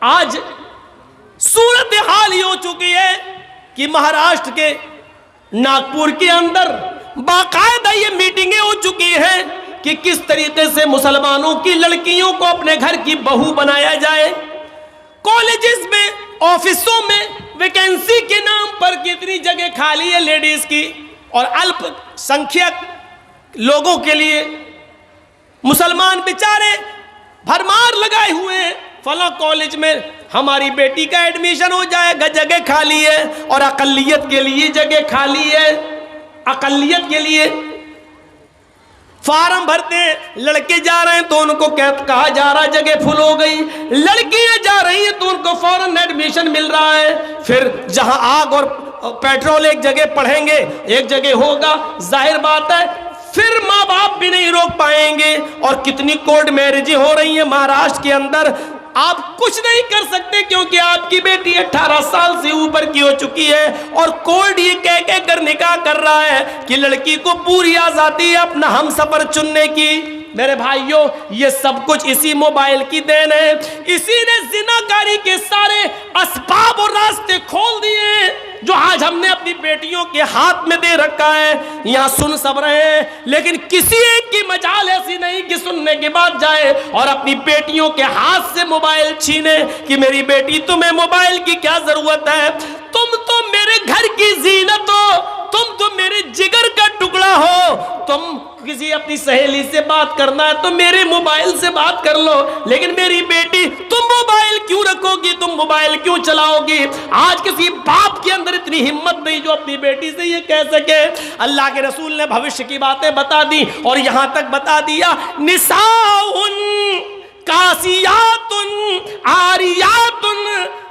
आज सूरत हाल ये हो चुकी है कि महाराष्ट्र के नागपुर के अंदर बाकायदा ये मीटिंगें हो चुकी हैं कि किस तरीके से मुसलमानों की लड़कियों को अपने घर की बहू बनाया जाए। कॉलेजेस में, ऑफिसों में वैकेंसी के नाम पर कितनी जगह खाली है लेडीज की, और अल्पसंख्यक लोगों के लिए मुसलमान बेचारे भरमार लगाए हुए हैं। फला कॉलेज में हमारी बेटी का एडमिशन हो जाएगा, जगह खाली है, और अकलियत के लिए जगह खाली है। अकलियत के लिए फार्म भरते हैं, लड़के जा रहे हैं तो उनको कहा जा रहा है जगह फुल हो गई, लड़कियां जा रही हैं तो उनको फौरन एडमिशन मिल रहा है। फिर जहां आग और पेट्रोल एक जगह पढ़ेंगे, एक जगह होगा, जाहिर बात है फिर माँ बाप भी नहीं रोक पाएंगे। और कितनी कोर्ट मैरिज हो रही है महाराष्ट्र के अंदर, आप कुछ नहीं कर सकते क्योंकि आपकी बेटी 18 साल से ऊपर की हो चुकी है, और कोर्ट ये कह कर निकाह कर रहा है कि लड़की को पूरी आजादी है अपना हमसफर चुनने की। मेरे भाइयों, ये सब कुछ इसी मोबाइल की देन है। इसी ने जिनाकारी के सारे असबाब और रास्ते खोल दिए जो आज हमने अपनी बेटियों के हाथ में दे रखा है। यहां सुन सब रहे हैं, लेकिन किसी एक की मजाल ऐसी नहीं कि सुनने के बाद जाए और अपनी बेटियों के हाथ से मोबाइल छीने कि मेरी बेटी, तुम्हें मोबाइल की क्या जरूरत है, तुम तो मेरे घर की जीनत हो, तुम तो मेरे जिगर का टुकड़ा हो, तुम किसी अपनी सहेली से बात करना है तो मेरे मोबाइल से बात कर लो, लेकिन मेरी बेटी तुम मोबाइल क्यों रखोगी, तुम मोबाइल क्यों चलाओगी। आज किसी बाप के अंदर इतनी हिम्मत नहीं जो अपनी बेटी से ये कह सके। अल्लाह के रसूल ने भविष्य की बातें बता दी और यहां तक बता दिया, निसाउन कासियातुन आरियातुन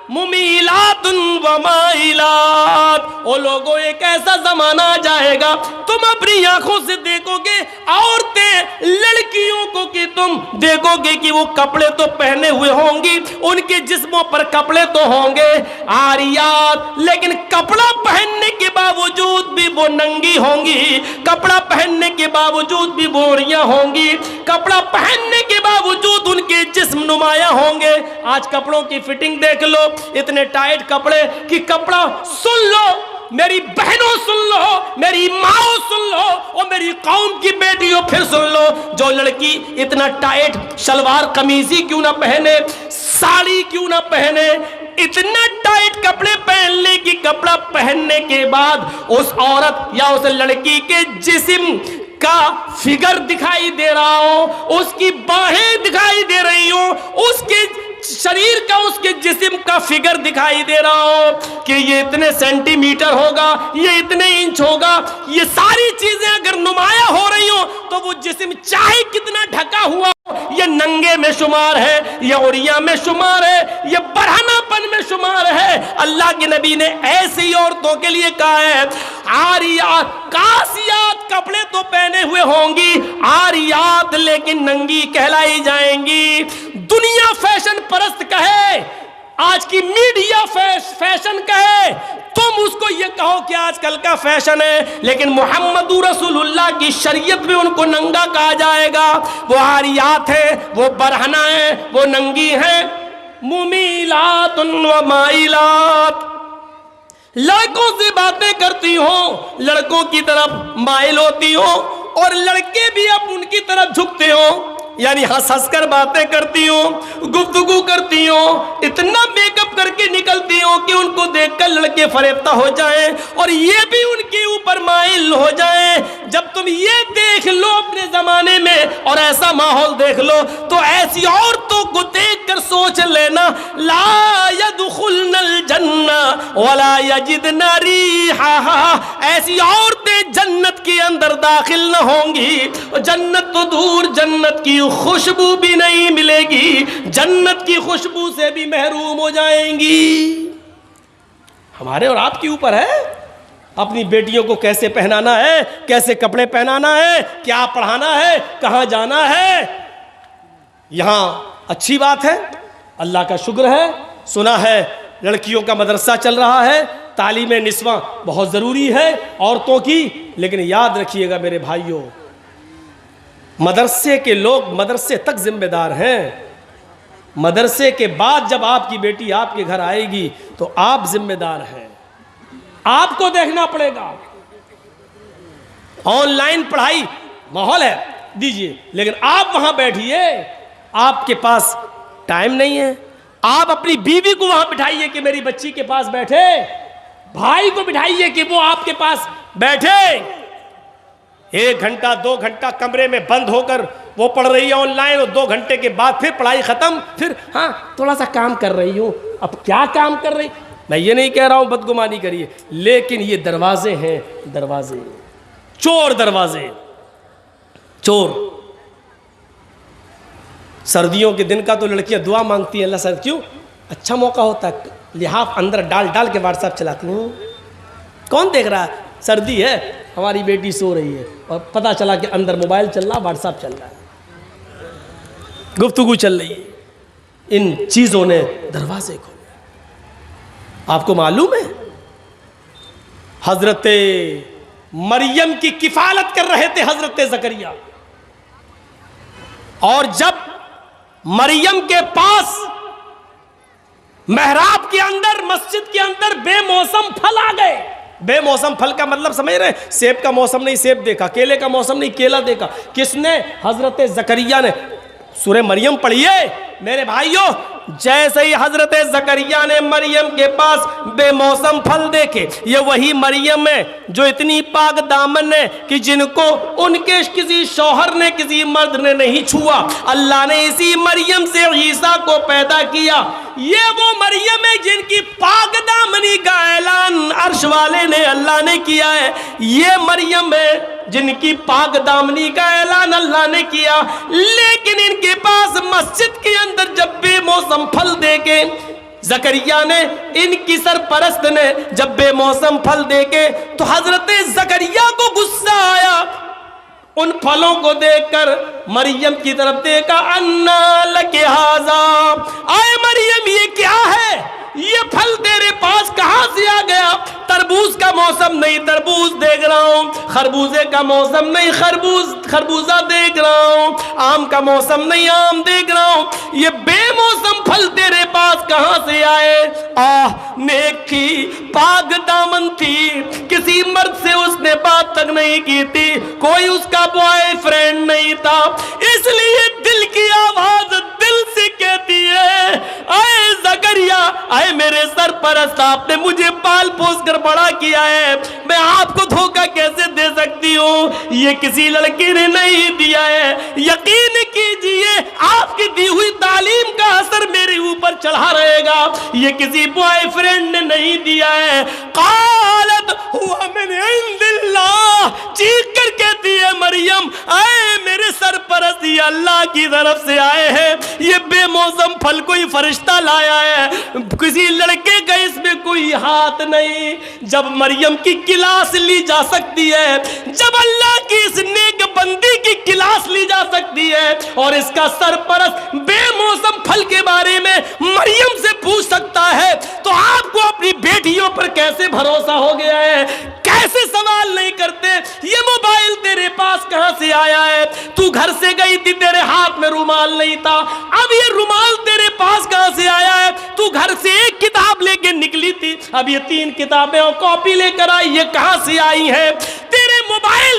मुमीलातुन व माइलात। ओ लोगों, एक ऐसा जमाना आ जाएगा तुम अपनी आंखों से देखोगे औरतें, लड़कियों को, कि तुम देखोगे कि वो कपड़े तो पहने हुए होंगी, उनके जिस्मों पर कपड़े तो होंगे आरियात, लेकिन कपड़ा पहनने के बावजूद भी वो नंगी होंगी, कपड़ा पहनने के बावजूद भी बोरियां होंगी, कपड़ा पहनने के बावजूद उनके जिस्म नुमाया होंगे। आज कपड़ों की फिटिंग देख लो, इतने टाइट कपड़े कि कपड़ा, सुन लो मेरी बहनों, सुन लो मेरी माओ, सुन लो और मेरी कौम की बेटियों फिर सुन लो, जो लड़की इतना टाइट शलवार कमीज ही क्यों ना पहने, साड़ी क्यों ना पहने, इतना टाइट कपड़े पहन ले कि कपड़ा पहनने के बाद उस औरत या उस लड़की के जिस्म का फिगर दिखाई दे रहा हो, उसकी बाहें दिखाई दे रही हो, उसके शरीर का, उसके जिस्म का फिगर दिखाई दे रहा हो कि ये इतने सेंटीमीटर होगा, ये इतने इंच होगा, ये सारी चीजें अगर नुमाया हो रही हो तो वो जिस्म चाहे कितना ढका हुआ हो, ये नंगे में शुमार है, ये उरिया में शुमार है, ये बरहनापन में शुमार है। अल्लाह के नबी ने ऐसी औरतों के लिए कहा है, आरियात कासियात, कपड़े तो पहने हुए होंगी, आरियात लेकिन नंगी कहलाई जाएंगी। दुनिया फैशन परस्त कहे, आज की मीडिया फैशन कहे, तुम उसको ये कहो कि आजकल का फैशन है, लेकिन मोहम्मद रसूलुल्लाह की शरीयत में उनको नंगा कहा जाएगा। वो आरियात है, वो बरहना है, वो नंगी है। मुमीलातुन व माइलात, लड़कों से बातें करती हो, लड़कों की तरफ माइल होती हो, और लड़के भी अब उनकी तरफ झुकते हो, यानी हंस हंस कर बातें करती हो, गुफ्तगू करती हो, इतना मेकअप करके निकलती हो कि उनको देखकर लड़के फरेफ्ता हो जाएं और ये भी उनके ऊपर माइल हो जाएं। जब तुम ये देख लो अपने जमाने में और ऐसा माहौल देख लो तो ऐसी औरतों को देखकर सोच लेना, ला यदखुलनल जन्ना वला यजिदना रिहा, ऐसी औरतें जन्नत के अंदर दाखिल न होंगी, जन्नत तो दूर, जन्नत की खुशबू भी नहीं मिलेगी, जन्नत की खुशबू से भी महरूम हो जाएंगी। हमारे और आपके ऊपर है अपनी बेटियों को कैसे पहनाना है, कैसे कपड़े पहनाना है, क्या पढ़ाना है, कहां जाना है। यहां अच्छी बात है, अल्लाह का शुक्र है, सुना है लड़कियों का मदरसा चल रहा है, तालीम निस्वा बहुत ज़रूरी है औरतों की, लेकिन याद रखिएगा मेरे भाइयों, मदरसे के लोग मदरसे तक जिम्मेदार हैं। मदरसे के बाद जब आपकी बेटी आपके घर आएगी तो आप जिम्मेदार हैं, आपको देखना पड़ेगा। ऑनलाइन पढ़ाई माहौल है दीजिए, लेकिन आप वहां बैठिए, आपके पास टाइम नहीं है। आप अपनी बीवी को वहां बिठाइए कि मेरी बच्ची के पास बैठे, भाई को बिठाइए कि वो आपके पास बैठे। 1 घंटा 2 घंटा कमरे में बंद होकर वो पढ़ रही है ऑनलाइन, और 2 घंटे के बाद फिर पढ़ाई खत्म, फिर हाँ थोड़ा सा काम कर रही हूँ। अब क्या काम कर रही, मैं ये नहीं कह रहा हूँ बदगुमानी करिए, लेकिन ये दरवाजे हैं, दरवाजे, चोर दरवाजे, चोर। सर्दियों के दिन का तो लड़कियां दुआ मांगती हैं, अल्लाह सर क्यों अच्छा मौका होता है, लिहाफ अंदर डाल डाल के व्हाट्सएप चलाती हूँ। कौन देख रहा है, सर्दी है, हमारी बेटी सो रही है और पता चला कि अंदर मोबाइल चल रहा, व्हाट्सएप चल रहा है, गुफ्तगू चल रही है। इन चीज़ों ने दरवाजे खोले। आपको मालूम है हजरत मरियम की किफालत कर रहे थे हजरत जकरिया, और जब मरियम के पास मेहराब के अंदर, मस्जिद के अंदर बेमौसम फल आ गए। बेमौसम फल का मतलब समझ रहे, सेब का मौसम नहीं सेब देखा, केले का मौसम नहीं केला देखा। किसने, हजरत जकरिया ने। सूरह मरियम पढ़िए मेरे भाइयों। जैसे ही हजरत जकरिया ने मरियम के पास बेमौसम फल देखे, ये वही मरियम है जो इतनी पाक दामन है कि जिनको उनके किसी शौहर ने, किसी मर्द ने नहीं छुआ। अल्लाह ने इसी मरियम से ईसा को पैदा किया। ये वो मरियम है जिनकी पाक दामनी का ऐलान अर्श वाले ने, अल्लाह ने किया है। ये मरियम है जिनकी पाक दामनी का ऐलान अल्लाह ने किया, लेकिन इनके पास मस्जिद के अंदर जब बेमौसम फल देके जकरिया ने, इनकी सरपरस्त ने जब बेमौसम फल देके, तो हजरत जकरिया को गुस्सा आया। उन फलों को देखकर मरियम की तरफ देखा, अन्ना लके हाजा, आए मरियम ये क्या है, ये फल तेरे पास कहां से आ गया। तरबूज का मौसम नहीं तरबूज देख रहा हूं, खरबूजे का मौसम नहीं खरबूजा देख रहा हूं, आम का मौसम नहीं आम देख रहा हूं, ये बेमौसम फल तेरे पास कहां से आए। नेक थी, पाक दामन थी, किसी मर्द से उसने बात तक नहीं की थी, कोई उसका बॉयफ्रेंड नहीं था, इसलिए दिल की आवाज दिल से कहती है, आए जकरिया, आए मेरे सरपरस्त, आपने मुझे पाल पोस कर बड़ा किया है, मैं आपको धोखा कैसे दे सकती हूँ, ये किसी लड़के ने नहीं दिया है। यकीन कीजिए आपकी दी हुई तालीम का असर मेरे ऊपर चढ़ा रहेगा, ये किसी बॉयफ्रेंड ने नहीं दिया है। कालत हुआ मैंने इंदिल्लाह, चीख कर कहती है मरियम, आए मेरे सरपरस्त, ये अल्लाह की तरफ से आए हैं, ये बेमौसम फल कोई फरिश्ता लाया है, किसी लड़के का इसमें कोई हाथ नहीं। जब मरियम की क्लास ली जा सकती है, जब अल्लाह की इस नेक बंदी की क्लास ली जा सकती है, और इसका सरपरस्त बेमौसम फल के बारे में मरियम से पूछ सकता है, तो आपको अपनी बेटियों पर कैसे भरोसा हो गया है, कैसे सवाल नहीं करते। ये मोबाइल तेरे पास कहां से आया है, तू घर से गई थी तेरे हाथ में रुमाल नहीं था, अब ये रुमाल तेरे पास कहां से आया है, तू घर से एक किताब लेके निकली थी, अब ये 3 किताबें और कॉपी लेकर आई, ये कहां से आई है। तेरे मोबाइल